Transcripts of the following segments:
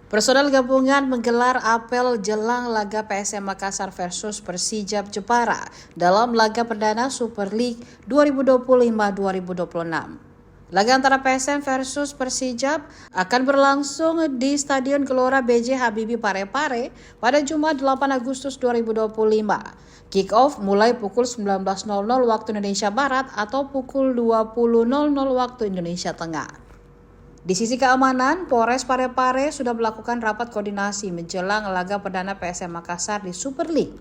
Personel gabungan menggelar apel jelang laga PSM Makassar versus Persijap Jepara dalam laga perdana Super League 2025-2026. Laga antara PSM versus Persijap akan berlangsung di Stadion Gelora B.J. Habibie Parepare pada Jumat 8 Agustus 2025. Kick-off mulai pukul 19.00 waktu Indonesia Barat atau pukul 20.00 waktu Indonesia Tengah. Di sisi keamanan, Polres Parepare sudah melakukan rapat koordinasi menjelang laga perdana PSM Makassar di Super League.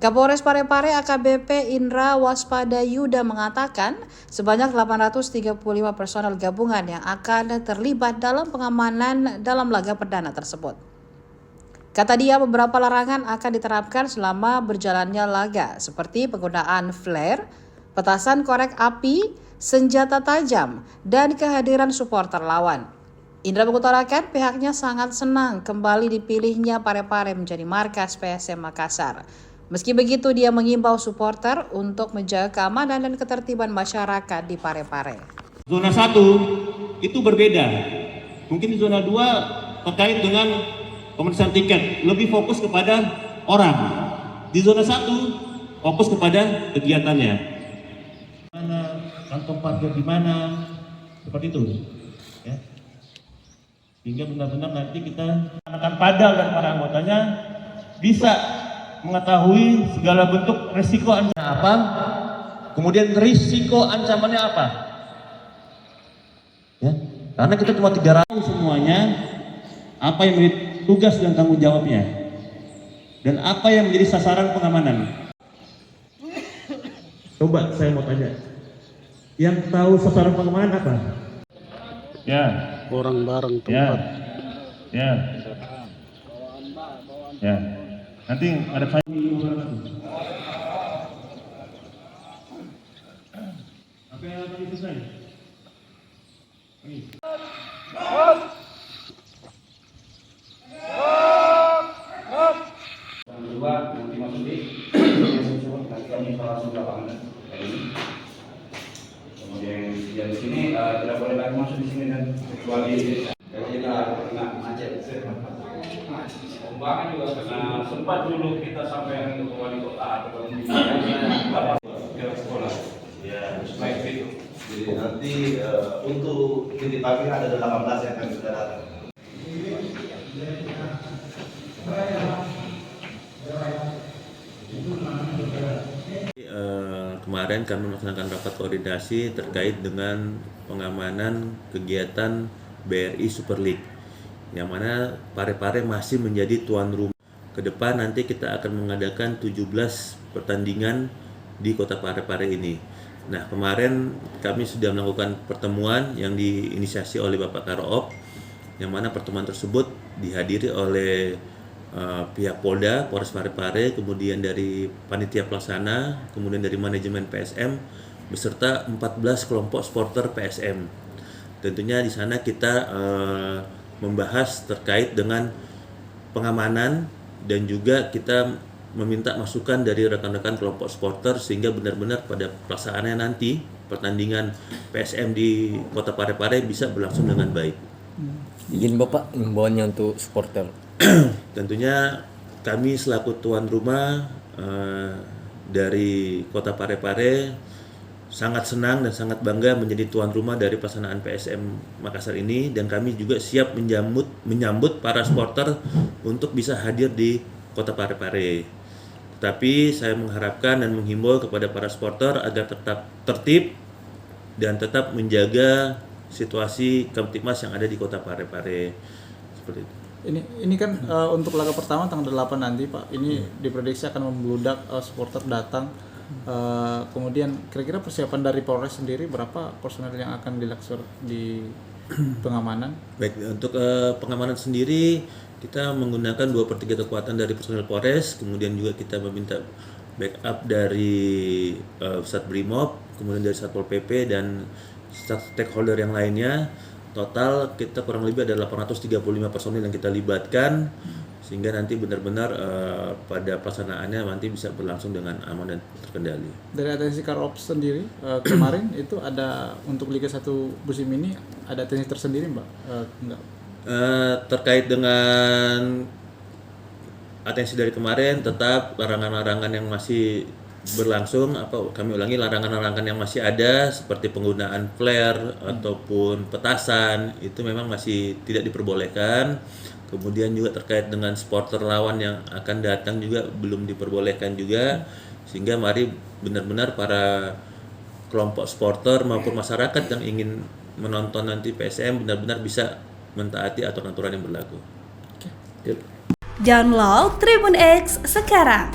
Kapolres Parepare AKBP Indra Waspada Yuda mengatakan sebanyak 835 personel gabungan yang akan terlibat dalam pengamanan dalam laga perdana tersebut. Kata dia, beberapa larangan akan diterapkan selama berjalannya laga, seperti penggunaan flare, petasan korek api, senjata tajam, dan kehadiran supporter lawan. Indra mengutarakan pihaknya sangat senang kembali dipilihnya Parepare menjadi markas PSM Makassar. Meski begitu, dia mengimbau supporter untuk menjaga keamanan dan ketertiban masyarakat di Parepare. Zona 1 itu berbeda. Mungkin di zona 2 terkait dengan pemeriksaan tiket, lebih fokus kepada orang. Di zona 1 fokus kepada kegiatannya. Kantong parkir di mana, seperti itu, ya. Hingga benar-benar nanti kita akan padal dan para anggotanya bisa mengetahui segala bentuk risiko ancaman apa, kemudian risiko ancamannya apa, ya. Karena kita cuma 300 semuanya, apa yang menjadi tugas dan tanggung jawabnya, dan apa yang menjadi sasaran pengamanan. Coba saya mau tanya, yang tahu sasaran pengamanan apa? Ya. Orang bareng tempat. Ya. Ya. Nanti ada saya. Apa yang tadi selesai? Ini. Kedua, nanti masuk di nanti langsung lapangan ini. Kemudian di sini tidak boleh lagi masuk di sini dan kecuali kita kena macet. Pembangunan juga karena sempat dulu kita sampai ke wali kota atau ke sekolah. Ya, baik itu. Jadi nanti untuk titik parkir ada 18 yang akan sudah datang. Kemarin kami melaksanakan rapat koordinasi terkait dengan pengamanan kegiatan BRI Super League, yang mana Parepare masih menjadi tuan rumah. Ke depan nanti kita akan mengadakan 17 pertandingan di kota Parepare ini. Nah, kemarin kami sudah melakukan pertemuan yang diinisiasi oleh Bapak Karoop, yang mana pertemuan tersebut dihadiri oleh pihak Polda, Polres Parepare, kemudian dari panitia pelaksana, kemudian dari manajemen PSM, beserta 14 kelompok supporter PSM. Tentunya di sana kita membahas terkait dengan pengamanan dan juga kita meminta masukan dari rekan-rekan kelompok supporter sehingga benar-benar pada pelaksanaannya nanti pertandingan PSM di Kota Parepare bisa berlangsung dengan baik. Izin Bapak, imbauannya untuk supporter. Tentunya kami selaku tuan rumah dari Kota Parepare sangat senang dan sangat bangga menjadi tuan rumah dari pelaksanaan PSM Makassar ini, dan kami juga siap menyambut para supporter untuk bisa hadir di Kota Parepare. Tetapi saya mengharapkan dan menghimbau kepada para supporter agar tetap tertib dan tetap menjaga situasi Kamtibmas yang ada di Kota Parepare. Seperti itu. Ini kan untuk laga pertama tanggal 8 nanti Pak, ini diprediksi akan membludak supporter datang. Kemudian kira-kira persiapan dari Polres sendiri berapa personel yang akan dilaksur di pengamanan? Baik, untuk pengamanan sendiri kita menggunakan 2/3 kekuatan dari personel Polres, kemudian juga kita meminta backup dari Pusat Brimob, kemudian dari Satpol PP dan stakeholder yang lainnya. Total kita kurang lebih ada 835 personil yang kita libatkan, sehingga nanti benar-benar pada pelaksanaannya nanti bisa berlangsung dengan aman dan terkendali. Dari atensi Karoop sendiri kemarin itu ada untuk Liga 1 musim ini ada atensi tersendiri Mbak? Enggak? Terkait dengan atensi dari kemarin, tetap larangan-larangan yang masih berlangsung, kami ulangi, larangan-larangan yang masih ada seperti penggunaan flare ataupun petasan itu memang masih tidak diperbolehkan. Kemudian juga terkait dengan supporter lawan yang akan datang juga belum diperbolehkan juga, sehingga mari benar-benar para kelompok supporter maupun masyarakat yang ingin menonton nanti PSM benar-benar bisa mentaati aturan-aturan yang berlaku. Download Tribun X sekarang,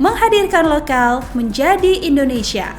menghadirkan lokal menjadi Indonesia.